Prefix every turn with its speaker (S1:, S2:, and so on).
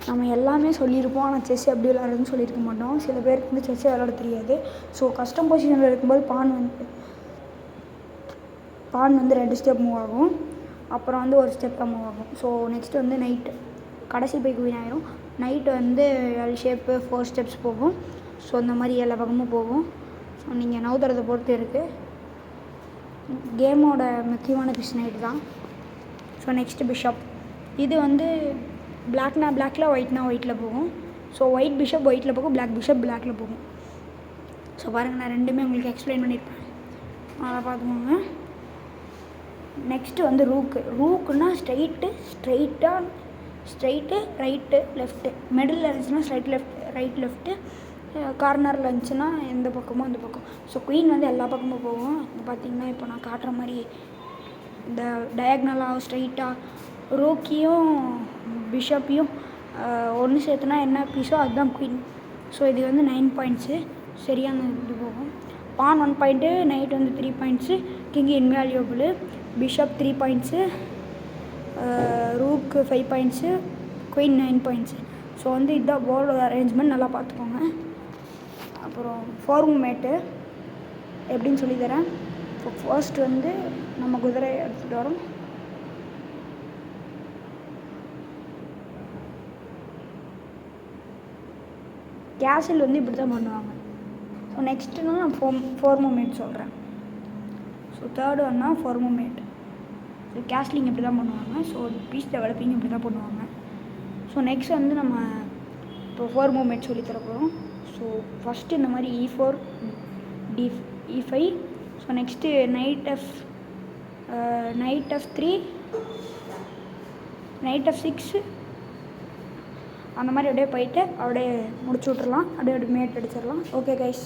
S1: நம்ம எல்லாமே சொல்லியிருப்போம், ஆனால் செஸ் எப்படி விளாட்றதுன்னு சொல்லியிருக்க மாட்டோம். சில பேருக்கு வந்து செஸ்ஸே விளாட தெரியாது. ஸோ கஸ்டம் பொசிஷனில் இருக்கும்போது பான் வந்து 2 ஸ்டெப் மூவ் ஆகும், அப்புறம் வந்து 1 ஸ்டெப் தான் மூவ் ஆகும். ஸோ நெக்ஸ்ட்டு வந்து நைட்டு கடைசி போய் குயின் ஆயிரும். நைட்டு வந்து எல் ஷேப்பு 4 ஸ்டெப்ஸ் போகும். ஸோ இந்த மாதிரி எல்லா பக்கமும் போகும். ஸோ நீங்கள் நவுத்துறதை பொறுத்து இருக்குது. கேமோட முக்கியமான பீஸ் நைட்டு தான். So next bishop. இது வந்து பிளாக்னா பிளாக்கில், ஒயிட்னா ஒயிட்டில் போகும். ஸோ ஒயிட் பிஷப் ஒயிட்டில் போகும், பிளாக் பிஷப் பிளாக்கில் போகும். ஸோ பாருங்கள், நான் ரெண்டுமே உங்களுக்கு எக்ஸ்பிளைன் பண்ணியிருப்பேன், அதை பார்த்துக்கோங்க. நெக்ஸ்ட்டு வந்து ரூக்குன்னா ஸ்ட்ரைட்டு ரைட்டு லெஃப்ட்டு, மிடில் இருந்துச்சுன்னா ரைட் லெஃப்ட்டு, கார்னரில் இருந்துச்சுன்னா எந்த பக்கமோ அந்த பக்கம். ஸோ குயின் வந்து எல்லா பக்கமும் போகும். இப்போ பார்த்தீங்கன்னா, இப்போ நான் காட்டுற மாதிரி இந்த டயக்னலாக ஸ்ட்ரைட்டாக ரூக்கையும் பிஷப்பையும் ஒன்று சேர்த்துனா என்ன பீஸோ அதுதான் குயின். ஸோ இது வந்து 9 பாயிண்ட்ஸு சரியான இது போகும். பான் 1 பாயிண்ட்டு, நைட் வந்து 3 points, king invaluable, bishop 3 points, rook 5 points, queen 9 points. So வந்து இதுதான் போர்டோட அரேஞ்ச்மெண்ட், நல்லா பார்த்துக்கோங்க. அப்புறம் ஃபார்மேட்டு எப்படின்னு சொல்லித்தரேன். இப்போ ஃபர்ஸ்ட் வந்து நம்ம குதிரை எடுத்துகிட்டு வரோம். கேசில் வந்து இப்படி தான் பண்ணுவாங்க. ஸோ நெக்ஸ்ட்டுனா நான் ஃபார்மேட் சொல்கிறேன். ஸோ தேர்டு ஒன்னா ஃபார்மேட். ஸோ கேஸ்லிங் இப்படி தான் பண்ணுவாங்க. ஸோ பீஸ் டெவலப்பிங் இப்படி தான் பண்ணுவாங்க. ஸோ நெக்ஸ்ட் வந்து நம்ம இப்போ ஃபார்மேட் சொல்லித்தர போகிறோம். ஸோ ஃபஸ்ட்டு இந்த மாதிரி E4 E5. So next night F3 night F6 அந்த மாதிரி அப்படியே போயிட்டு அப்படியே முடிச்சு விட்றலாம். அப்படியே மேட் அடிச்சிடலாம். Okay guys.